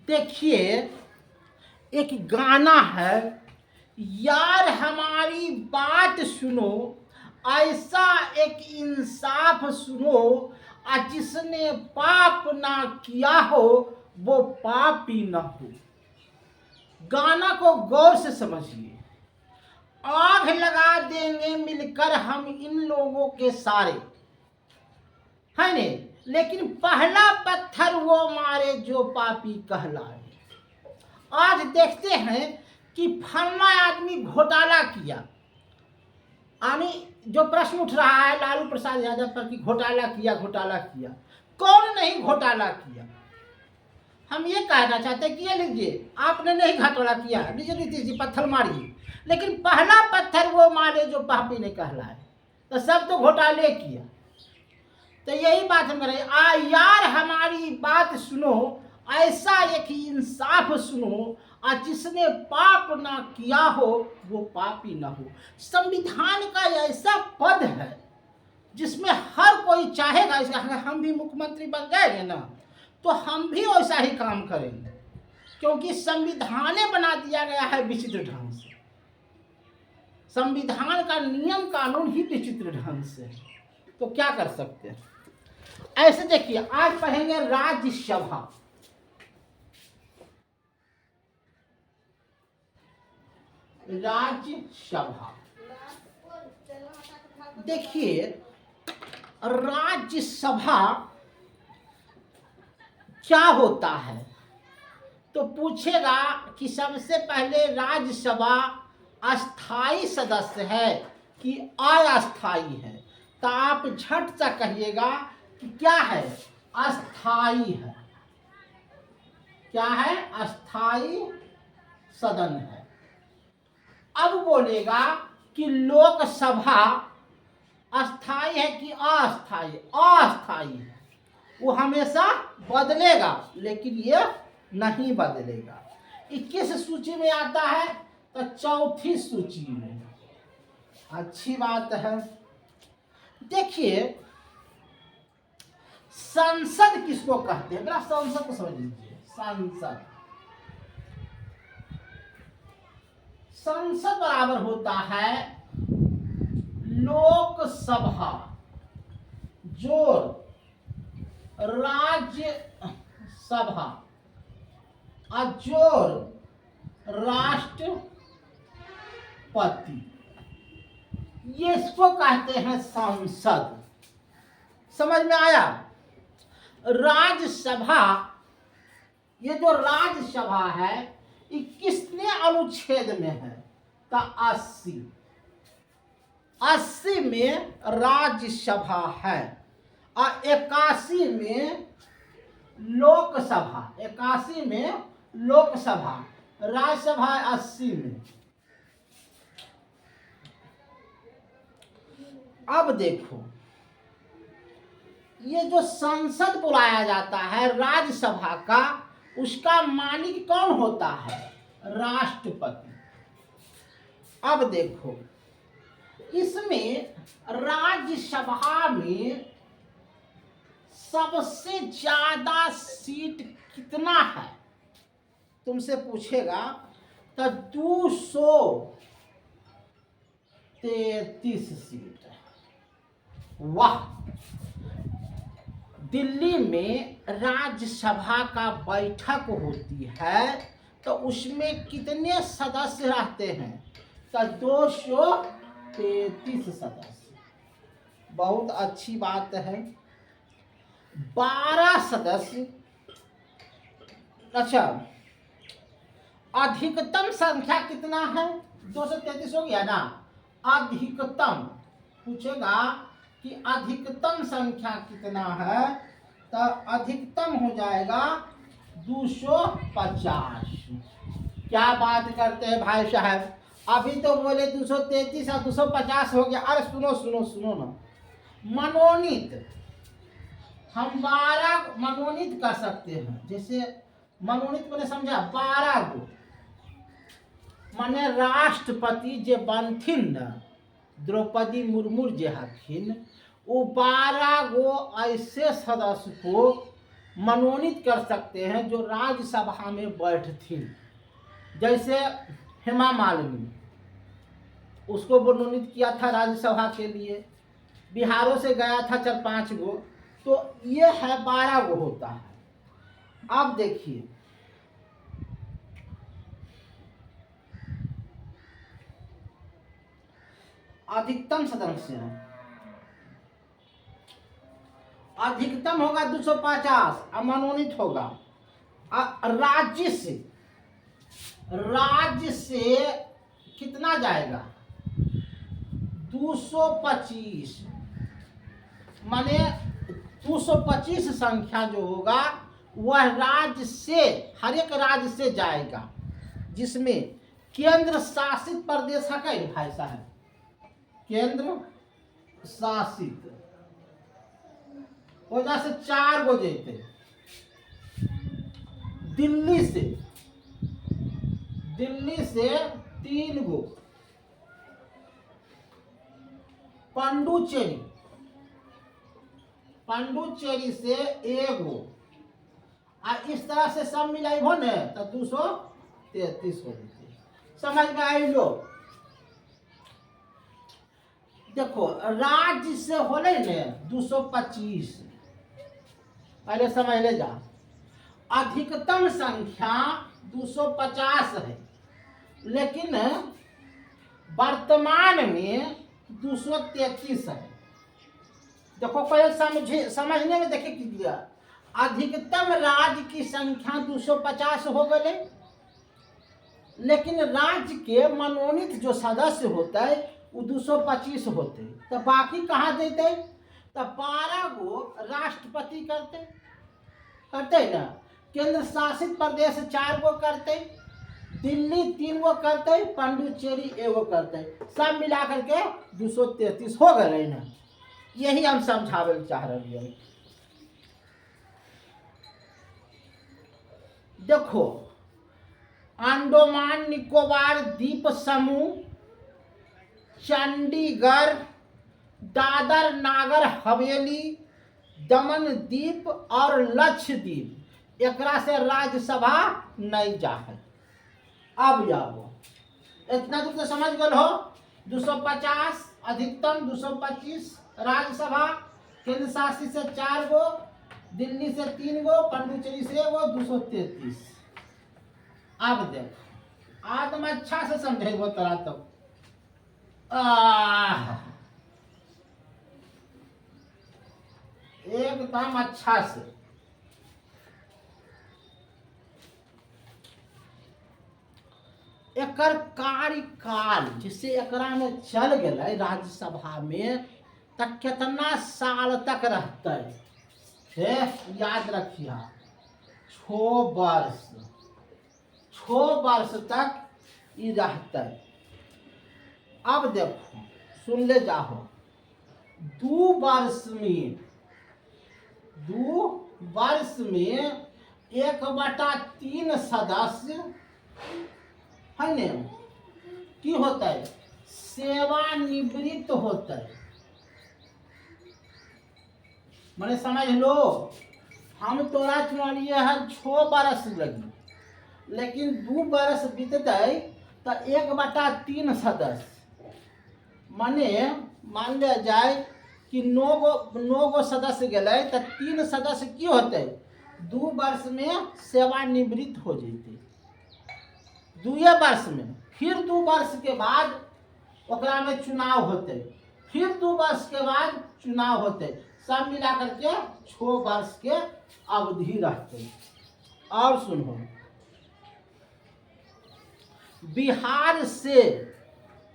देखिए, एक गाना है, यार हमारी बात सुनो, ऐसा एक इंसाफ सुनो, जिसने पाप ना किया हो वो पापी न हो। गाना को गौर से समझिए। आग लगा देंगे मिलकर हम इन लोगों के सारे, है ने, लेकिन पहला पत्थर वो मारे जो पापी कहलाए। आज देखते हैं कि फलना आदमी घोटाला किया, यानी जो प्रश्न उठ रहा है लालू प्रसाद यादव पर कि घोटाला किया, कौन नहीं घोटाला किया। हम ये कहना चाहते हैं कि ये लीजिए, आपने नहीं घोटाला किया, लीजिए नीतीश जी पत्थर मारिए, लेकिन पहला पत्थर वो मारे जो पापी ने कहलाए। तो सब तो घोटाले किया। तो यही बात हम कह रहे हैं, यार हमारी बात सुनो, ऐसा एक इंसाफ सुनो, जिसने पाप ना किया हो वो पापी ना हो। संविधान का ऐसा पद है जिसमें हर कोई चाहेगा, अगर हम भी मुख्यमंत्री बन जाएंगे ना तो हम भी वैसा ही काम करेंगे, क्योंकि संविधान बना दिया गया है विचित्र ढंग से। संविधान का नियम कानून ही विचित्र ढंग से, तो क्या कर सकते हैं। ऐसे देखिए, आज पढ़ेंगे राज्यसभा। राज्यसभा देखिए, राज्यसभा क्या होता है तो पूछेगा कि सबसे पहले राज्यसभा अस्थाई सदस्य है कि अस्थाई है, तो आप झट से कहिएगा कि क्या है, अस्थाई है। क्या है, अस्थाई सदन है। अब बोलेगा कि लोकसभा अस्थाई है कि अस्थाई। अस्थाई है, वो हमेशा बदलेगा, लेकिन ये नहीं बदलेगा। 21 सूची में आता है तो चौथी सूची में। अच्छी बात है। देखिए, संसद किसको कहते हैं, मेरा संसद को समझ लीजिए। संसद बराबर होता है लोकसभा जोड़ राज्यसभा जोड़ राष्ट्रपति, ये इसको कहते हैं संसद। समझ में आया। राज्यसभा, ये जो राज्यसभा है ये किसने अनुच्छेद में है, तो 80 में राज्यसभा है और 81 में लोकसभा। 81 में लोकसभा, राज्यसभा 80 में। अब देखो, ये जो संसद बुलाया जाता है राज्यसभा का, उसका मालिक कौन होता है, राष्ट्रपति। अब देखो, इसमें राज्यसभा में सबसे ज्यादा सीट कितना है तुमसे पूछेगा, तो 233 सीट। वाह। दिल्ली में राज्यसभा का बैठक होती है तो उसमें कितने सदस्य रहते हैं, तो 233 सदस्य। बहुत अच्छी बात है। 12 सदस्य। अच्छा, अधिकतम संख्या कितना है, 233 हो गया ना। अधिकतम पूछेगा कि अधिकतम संख्या कितना है, तो अधिकतम हो जाएगा 250। क्या बात करते हैं भाई साहब, अभी तो बोले 233 और 250 हो गया। अरे सुनो ना, मनोनीत हम 12 मनोनीत कर सकते हैं। जैसे मनोनीत मैंने समझा 12 गो, माने राष्ट्रपति जे बनथिन न, द्रौपदी मुर्मू जे हथिन, वो 12 गो ऐसे सदस्य को मनोनीत कर सकते हैं जो राज्यसभा में बैठती। जैसे हेमा मालिनी, उसको मनोनीत किया था राज्यसभा के लिए, बिहारों से गया था 4-5 गो, तो ये है 12 गो होता है। अब देखिए अधिकतम सदस्य, अधिकतम होगा 250 और मनोनीत होगा। राज्य से कितना जाएगा? 225, माने 225 संख्या जो होगा वह राज्य से, हर एक राज्य से जाएगा, जिसमें केंद्र शासित प्रदेश है कई भाषा है, केंद्र शासित वजह से 4 गो जेते। दिल्ली से 3 गो, पंडुचेरी से 1 गो, आ इस तरह से सब मिलाई हो न तो 233 हो जाते। समझ में आई लो? देखो राज्य से होले ने 225, पहले समझ ले जा। अधिकतम संख्या 250 है, लेकिन वर्तमान में 233 है। देखो पहले समझने में देखे कीजिए, अधिकतम राज्य की संख्या 250 हो गए, लेकिन राज्य के मनोनीत जो सदस्य होते है वो 225 होते, तो बाकी कहाँ देते? तो 12 गो राष्ट्रपति करते ना, केंद्र शासित प्रदेश 4 गो करते, दिल्ली 3 गो करते, पंडुचेरी 1 गो करते, सब मिला करके 233 हो गए ना। यही हम समझावे चाह रहे हैं। देखो अंडमान निकोबार द्वीप समूह, चंडीगढ़, दादर नागर हवेली, दमन द्वीप और लक्षद्वीप, एकरा से राज्यसभा नहीं जा है। अब जाओ, इतना दूर तो समझ गए हो। 250 अधिकतम, 225 राज्यसभा, केंद्र शासित से 4 गो, दिल्ली से 3 गो, पंडुचेरी से 1 गो, 233। अब देखो आज तुम अच्छा से समझेगो तरा तक। एकदम अच्छा से एकर कार्यकाल जिससे एकरा में चल गए राज्यसभा में तक कितना साल तक रहते, याद रखिए 6 वर्ष, 6 वर्ष तक ये रहते। अब देखो सुन ले जाओ, 2 वर्ष में 1/3 सदस्य है ने की होता है, सेवानिवृत्त होता है। मैंने समझ लो, हम तोरा चुनिए है 6 वर्ष लगी, लेकिन 2 वर्ष बीतते तो 1/3 सदस्य, माने मान लिया जाए कि 9 गो सदस्य गए तो 3 सदस्य की होते, 2 वर्ष में सेवानिवृत्त हो जाते, 2 वर्ष में। फिर 2 वर्ष के बाद ओकरा में चुनाव होते, फिर 2 वर्ष के बाद चुनाव होते, सब मिला करके 6 वर्ष के अवधि रहते। और सुनो, बिहार से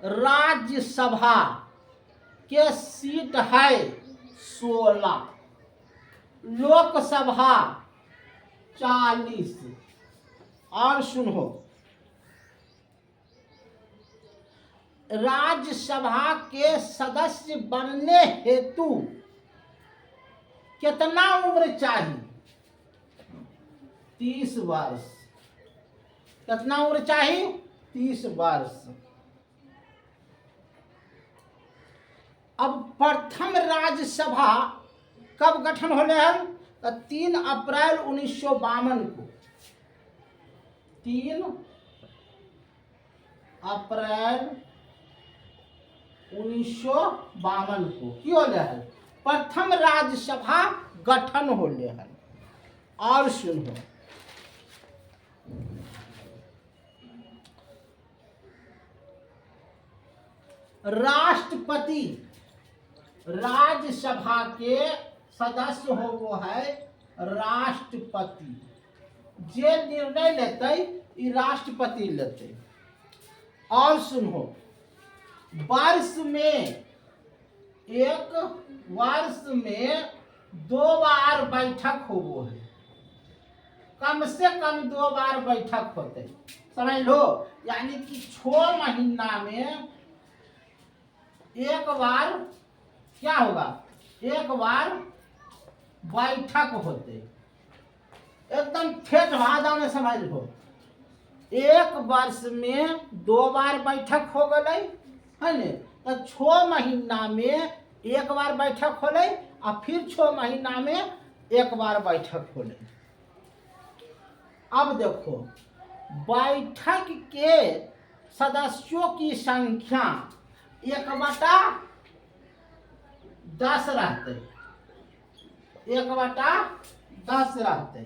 राज्यसभा के सीट है 16, लोकसभा 40। और सुनो, राज्यसभा के सदस्य बनने हेतु कितना उम्र चाहिए? 30 वर्ष। कितना उम्र चाहिए? 30 वर्ष। अब प्रथम राज्यसभा कब गठन होले है? तो 3 अप्रैल 1952 को, 3 अप्रैल 1952 को की होले है प्रथम राज्यसभा गठन होले है। और सुनो, राष्ट्रपति राज्यसभा के सदस्य हो वो है राष्ट्रपति। जे निर्णय लेते ई राष्ट्रपति लेते। और सुनो, वर्ष में 2 बार बैठक होवो है, कम से कम 2 बार बैठक होते, समझ लो। यानी कि 6 महीना में 1 बार क्या होगा, 1 बार बैठक होते। एकदम ठेठ भाषा में समझ लो, 1 वर्ष में 2 बार बैठक हो गए है न, तो 6 महीना में 1 बार बैठक होले और फिर 6 महीना में 1 बार बैठक होले। अब देखो, बैठक के सदस्यों की संख्या 1/10 रहते, 1/10 रहते।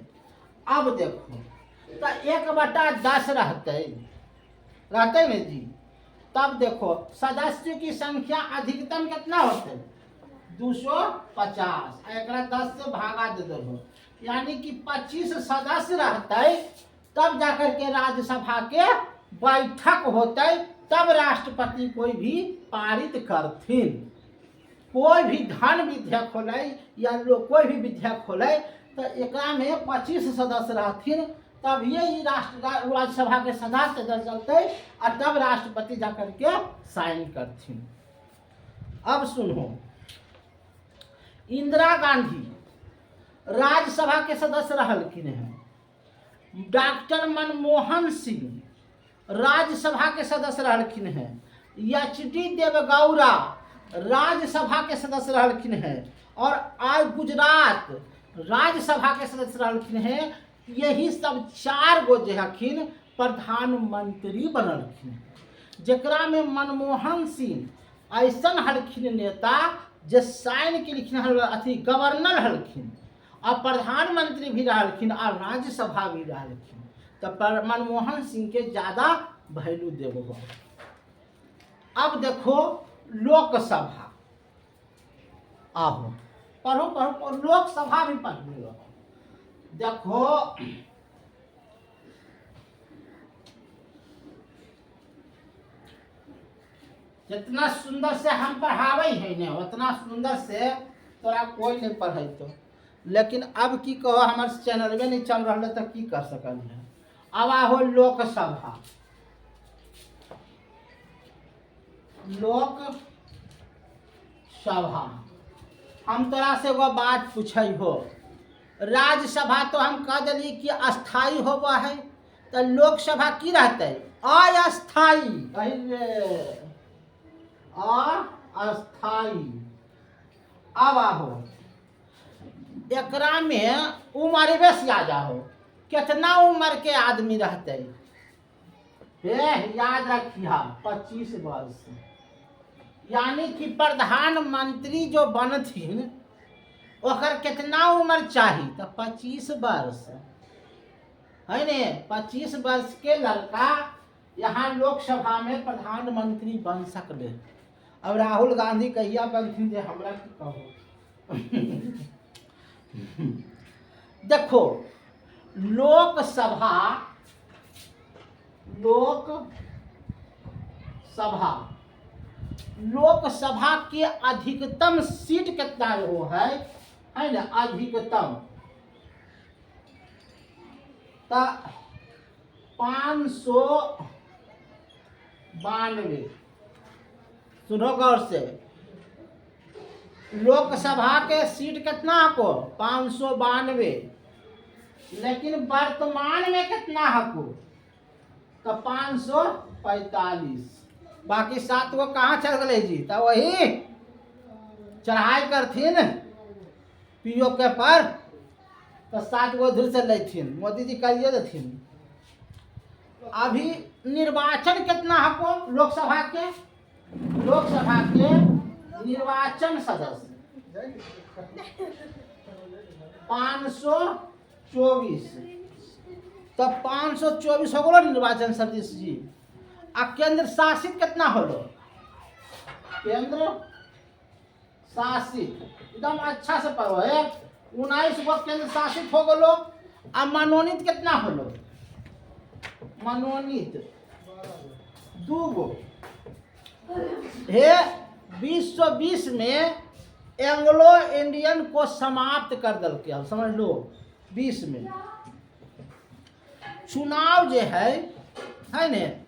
अब देखो, तो 1/10 रहते न जी। तब देखो, सदस्यों की संख्या अधिकतम कितना होते, 250। एक 10 से भागा दे दो, यानी कि 25 सदस्य रहते, तब जाकर के राज्यसभा के बैठक होते, तब राष्ट्रपति कोई भी पारित करथिन। कोई भी धन विधेयक होले या कोई भी विधेयक होले, तो एकरा में 25 सदस्य रहथिन, तब ये राज्यसभा के सदस्य चलते और तब राष्ट्रपति जाकर के साइन करथिन। अब सुनो, इंदिरा गांधी राज्यसभा के सदस्य रहलखिन हैं। डॉक्टर मनमोहन सिंह राज्यसभा के सदस्य रहलखिन हैं। एच.डी. देवगौड़ा राज्यसभा के सदस्य रहलखिन हैं। और आज गुजरात राज्यसभा के सदस्य रहलखिन हैं। यही सब 4 गो जे हखिन प्रधानमंत्री बनलखिन, जकरा में मनमोहन सिंह ऐसन हलखिन नेता जे साइन के लिखिन अथी गवर्नर हलखिन और प्रधानमंत्री भी रहलखिन और राज्यसभा भी रहलखिन। तो मनमोहन सिंह के ज़्यादा वैल्यू देवो। अब देखो, लोकसभा, आहो पढ़ो, लोकसभा भी पढ़ लो। देखो, जितना सुंदर से हम पढ़ावे है ने, उतना सुंदर से तोरा कोई नहीं पढ़े तो। लेकिन अब की कहो, हमारे चैनल में नहीं चल रहा है तो की कर सकल है। अब आहो लोकसभा। लोकसभा हम तोरा से एगो बात पूछे हो। राज्यसभा तो हम कह दिली कि अस्थाई होबा है, तो लोकसभा की रहते, अस्थाई। अस्थाई। अब आहो, एकरा में उम्र बेस ज्यादा हो, कितना उम्र के आदमी रहते, याद रखिया 25 वर्ष। यानी कि प्रधानमंत्री जो बनथिन ओकर कितना उम्र चाहिए, तो 25 वर्ष है ने। 25 वर्ष के लड़का यहाँ लोकसभा में प्रधानमंत्री बन सकले। अब राहुल गांधी कहिया बनथिन जे हमरा की कहो। देखो, लोकसभा के अधिकतम सीट कितना वो है ना, अधिकतम तो 592। सुनो गौर से, लोकसभा के सीट कितना को 592, लेकिन वर्तमान में कितना हको तो 545। बाकी 7 गो कहाँ चल गए जी, तो वही चढ़ाई करथिन पीओके पर तो 7 गो उधर से लेथिन, मोदी जी करिए देथिन। अभी निर्वाचन कितना हमको लोकसभा के, लोकसभा के निर्वाचन सदस्य 524। तो 524 हो गलो निर्वाचन सदस्य जी। आ केंद्र शासित कितना होलो, केंद्र शासित एकदम अच्छा से पढ़ो है, 19 गो केंद्र शासित हो गलो। आ मनोनीत कितना होलो, मनोनीत 2 गो हे। 2020 में एंग्लो इंडियन को समाप्त कर दल के, समझ लो। 20 में चुनाव जो है ने,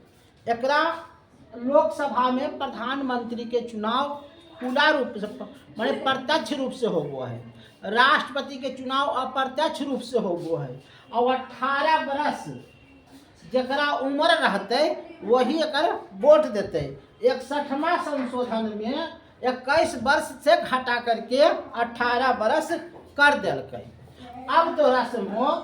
एकरा लोकसभा में प्रधानमंत्री के चुनाव पूरा रूप से माने प्रत्यक्ष रूप से होगो है, राष्ट्रपति के चुनाव अप्रत्यक्ष रूप से होगो है। और 18 बरस जकरा उम्र रहते वही एकर वोट देते। 61वां संशोधन में 21 वर्ष से घटा करके 18 बरस कर दिलक। अब तोरा समझो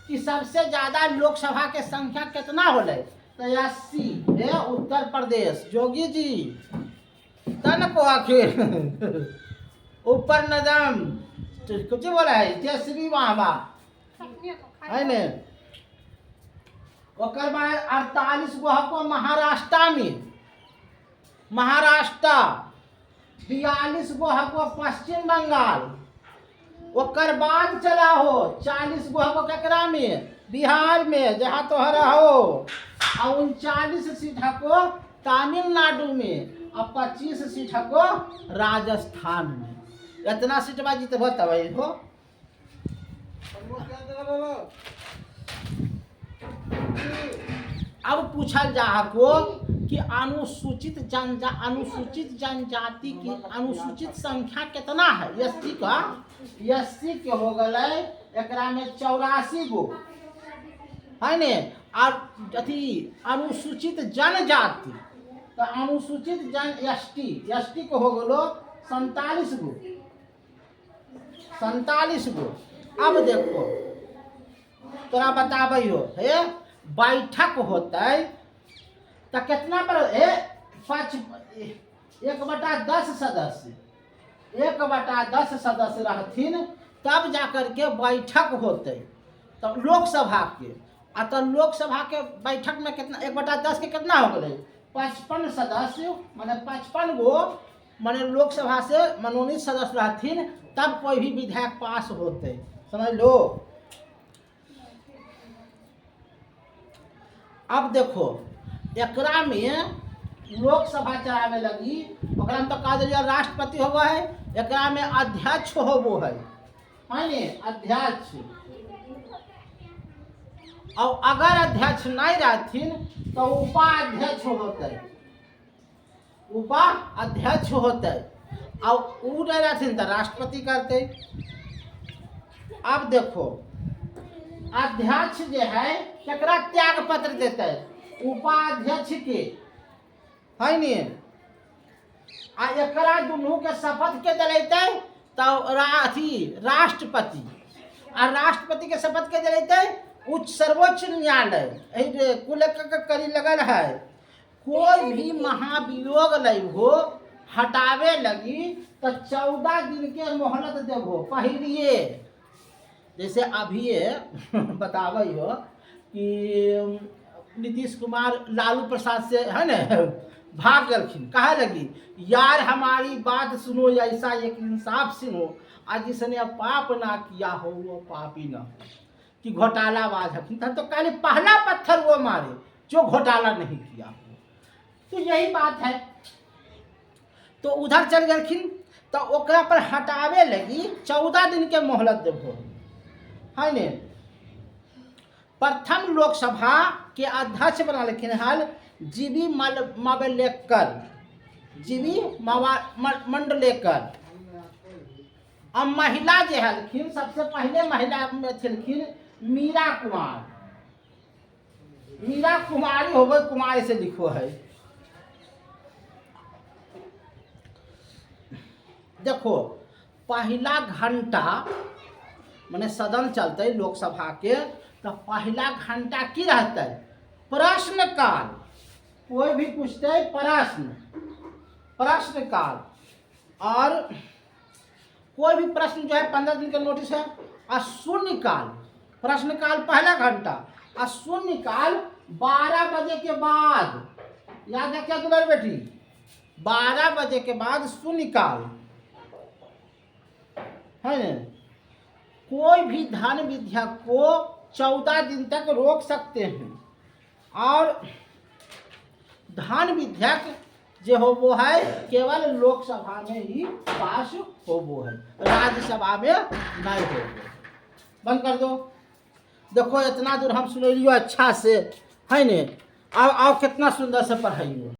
कि सबसे ज्यादा लोकसभा के संख्या कितना होले, तो 80 है उत्तर प्रदेश। जोगी जी तन को आखिर ऊपर नदम कुछ बोला है, तेसरी बाबा है ने। ओकर बाद 48 गो को महाराष्ट्र में, महाराष्ट्र 42 गो को पश्चिम बंगाल। ओकर बाद चला हो 40 गो को ककरा में, बिहार में जहाँ तोहर हो। और 39 सीट को तमिलनाडु में और 25 सीट को राजस्थान में। इतना सीट बा जीतबो तब हो। अब पूछल जा को कि अनुसूचित जनजाति की अनुसूचित संख्या कितना है। एसटी का, एससी के हो गए एकरा में 84 गो है ने। और अथी अनुसूचित जनजाति, तो अनुसूचित जन एसटी को हो गलो 47 गो, 47 गो। अब देखो तोरा बताबे हो हे, बैठक होता तो कितना पर है, 1/10 सदस्य, 1/10 सदस्य रहथिन तब जाकर के बैठक होते। तो लोकसभा के तो लोकसभा के बैठक में कितना, 1/10 के कितना हो गए, 55 सदस्य, माने 55 गो माने लोकसभा से मनोनीत सदस्य रहथिन तब कोई भी विधेयक पास होते। समझ लो। अब देखो एकरा में लोकसभा चलावे लगी, ओकरा में तो कहा दिया राष्ट्रपति होगा है, एकरा में अध्यक्ष होबो है ने, अध्यक्ष। और अगर अध्यक्ष नहीं रहथिन तो उपाध्यक्ष होते, उपाध्यक्ष होते। और उ नहीं रहथिन तो राष्ट्रपति करते। अब देखो अध्यक्ष जो है केकरा त्याग पत्र देते, उपाध्यक्ष के है ने। आ एकरा दुनू के शपथ के दिलेते तो राष्ट्रपति, आ राष्ट्रपति के शपथ के दिलेते उच्च सर्वोच्च न्यायालय। कुल करी लगल है, कोई भी महाभियोग लई हो हटावे लगी तो 14 दिन के मोहलत देवो पहलिए। जैसे अभी बतावे हो कि नीतीश कुमार लालू प्रसाद से है न भाग गलखिन, कहा लगी यार हमारी बात सुनो, ऐसा एक इंसाफ सुनो, आज जिसने पाप ना किया हो वो पापी ना हो, कि घोटालाबाज हकिन। तो कल पहला पत्थर वो मारे जो घोटाला नहीं किया हो। तो यही बात है। तो उधर चल गलखिन तो ओकरा पर हटावे लगी 14 दिन के मोहलत देवो है ने। प्रथम लोकसभा के अध्यक्ष बना लेकिन हाल जीबी मावलेकर, जीबी मंडलेकर। अब महिला जो हलखिन सबसे पहले महिला में थलखिन मीरा कुमार, मीरा कुमारी हो गई, कुमारी से लिखो है। देखो पहला घंटा माने सदन चलते लोकसभा के, तो पहला घंटा की रहते, प्रश्न काल। कोई भी पूछते प्रश्न काल, और कोई भी प्रश्न जो है 15 दिन का नोटिस है। और शून्यकाल, प्रश्न काल पहला घंटा, और शून्यकाल 12 बजे के बाद। याद है क्या दुलारी बेटी? 12 बजे के बाद शून्यकाल है न। कोई भी धन विधेयक को 14 दिन तक रोक सकते हैं, और धन विधेयक जो हो वो है केवल लोकसभा में ही पास हो वो है, राज्यसभा में नहीं हो। बंद कर दो। देखो इतना दूर हम सुन लियो अच्छा से है ने। अब कितना सुंदर से पढ़ाइयो।